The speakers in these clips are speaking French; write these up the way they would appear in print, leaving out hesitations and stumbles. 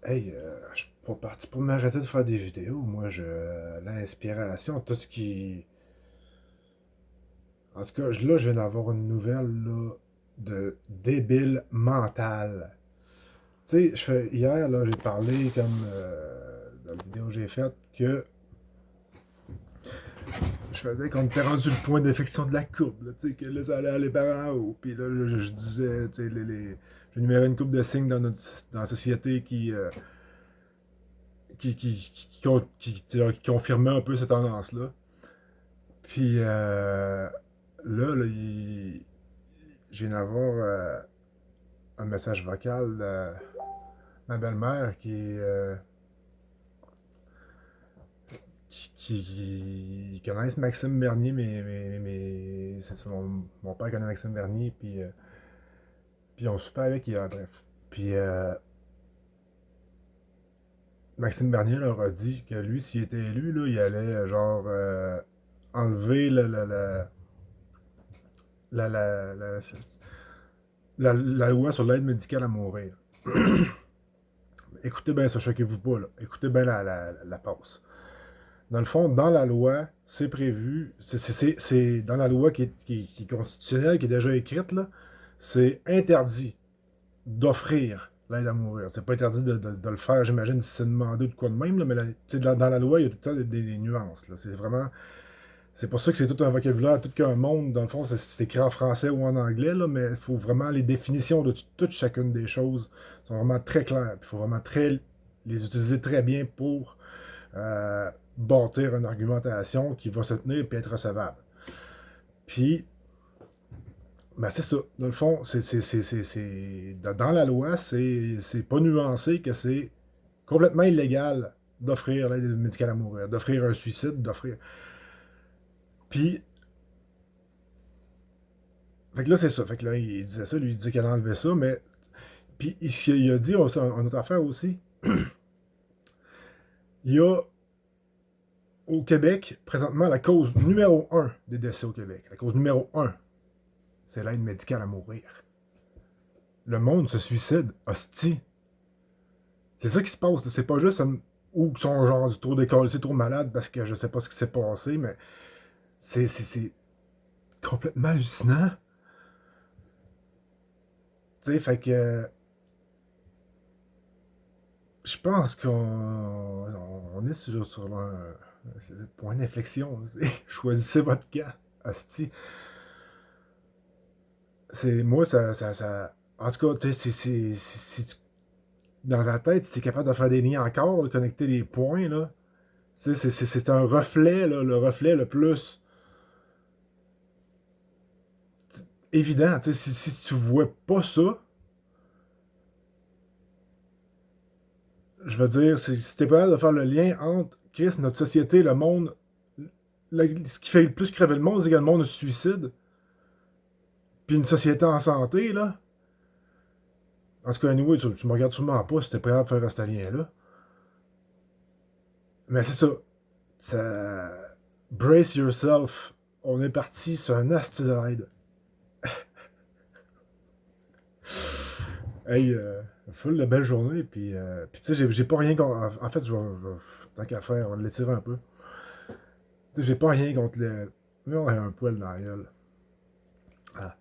Hey, je suis pas parti pour m'arrêter de faire des vidéos. Moi, l'inspiration, tout ce qui. En tout cas, là, je viens d'avoir une nouvelle là, de débile mental. Tu sais, hier, là, j'ai parlé comme dans la vidéo que j'ai faite que je faisais qu'on était rendu le point d'infection de la courbe. Là, tu sais, que là, ça allait aller par en haut. Puis là, je disais, tu sais, j'énumérais une couple de signes dans la société qui confirmait un peu cette tendance-là. Puis là, je viens d'avoir un message vocal de ma belle-mère qui connaissent Maxime Bernier, c'est ça, mon père connaît Maxime Bernier, puis on soupait avec hier, bref. Puis Maxime Bernier leur a dit que lui, s'il était élu, là, il allait genre enlever la, la, la, la loi sur l'aide médicale à mourir. Écoutez bien ça, choquez-vous pas, là. Écoutez bien la passe. Dans le fond, dans la loi, c'est prévu, c'est dans la loi qui est constitutionnelle, qui est déjà écrite, là, c'est interdit d'offrir l'aide à mourir. C'est pas interdit de le faire, j'imagine, si c'est demandé de quoi de même, là, mais dans la loi, il y a tout le temps des nuances. Là. C'est vraiment. C'est pour ça que c'est tout un vocabulaire, tout qu'un monde, dans le fond, c'est écrit en français ou en anglais, là, mais il faut vraiment les définitions de toute chacune des choses sont vraiment très claires. Il faut vraiment les utiliser très bien pour bâtir une argumentation qui va se tenir et être recevable. Puis, ben c'est ça. Dans le fond, dans la loi, c'est pas nuancé que c'est complètement illégal d'offrir l'aide médicale à mourir, d'offrir un suicide, d'offrir. Puis, fait que là, c'est ça. Fait que là, il disait ça, lui, il disait qu'elle enlevait ça, mais. Puis, il a dit une autre affaire aussi. Il y a au Québec, présentement, la cause numéro un des décès au Québec. La cause numéro un, c'est l'aide médicale à mourir. Le monde se suicide, hostie. C'est ça qui se passe. C'est pas juste ou qu'ils sont genre du trop décollés, trop malades parce que je sais pas ce qui s'est passé, mais c'est complètement hallucinant. Tu sais, fait que je pense qu'on est sur un point d'inflexion. Choisissez votre camp, hostie. C'est moi en tout cas, tu sais, si dans ta tête, si t'es capable de faire des liens encore, de connecter les points, là, c'est un reflet, là, le reflet le plus évident. Si tu vois pas ça, je veux dire, si t'es pas capable de faire le lien entre Chris, notre société, le monde, ce qui fait le plus crever le monde, c'est que le monde se suicide, puis une société en santé, là. En ce cas, anyway, tu me regardes sûrement pas si t'es prêt à faire ce lien-là. Mais c'est ça. Ça. Brace yourself. On est parti sur un asti de ride. Hey, full de belle journée, puis tu sais, j'ai pas rien contre. En fait, tant qu'à faire, on va l'étirer un peu. Tu sais, j'ai pas rien contre le. Mais on a un poil dans la gueule. Ah.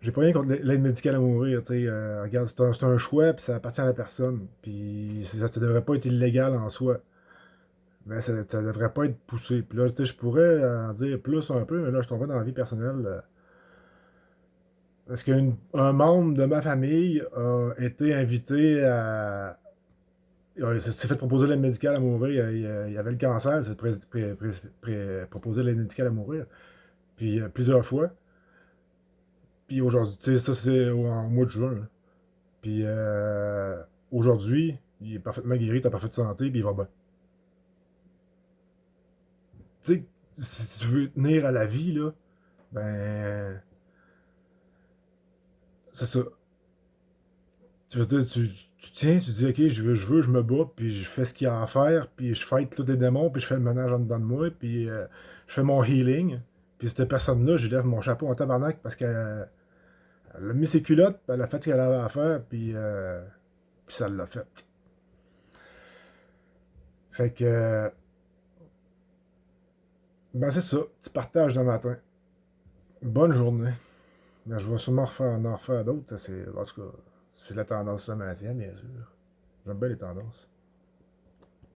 J'ai pas rien contre l'aide médicale à mourir, tu sais. Regarde, c'est un choix, puis ça appartient à la personne. Puis ça devrait pas être illégal en soi. Mais ça devrait pas être poussé. Puis là, tu sais, je pourrais en dire plus un peu, mais là, je tomberais dans la vie personnelle. Parce qu'un membre de ma famille a été invité à. Il s'est fait proposer l'aide médicale à mourir. Il avait le cancer, il s'est fait proposer l'aide médicale à mourir. Puis plusieurs fois. Puis aujourd'hui, tu sais, ça c'est en mois de juin. Là. Puis aujourd'hui, il est parfaitement guéri, il est en parfaite santé, puis il va bien. Tu sais, si tu veux tenir à la vie, là, ben. C'est ça. Tu veux dire, tu tiens, tu dis, ok, je me bats, puis je fais ce qu'il y a à faire, puis je fight tous les démons, puis je fais le ménage en dedans de moi, puis je fais mon healing. Puis cette personne-là, je lève mon chapeau en tabarnak parce qu'elle elle a mis ses culottes, puis elle a fait ce qu'elle avait à faire, puis ça l'a fait. Fait que, ben c'est ça, petit partage de matin. Bonne journée. Ben, je vais sûrement en refaire d'autres. En tout cas, c'est la tendance samedienne, bien sûr. J'aime bien les tendances.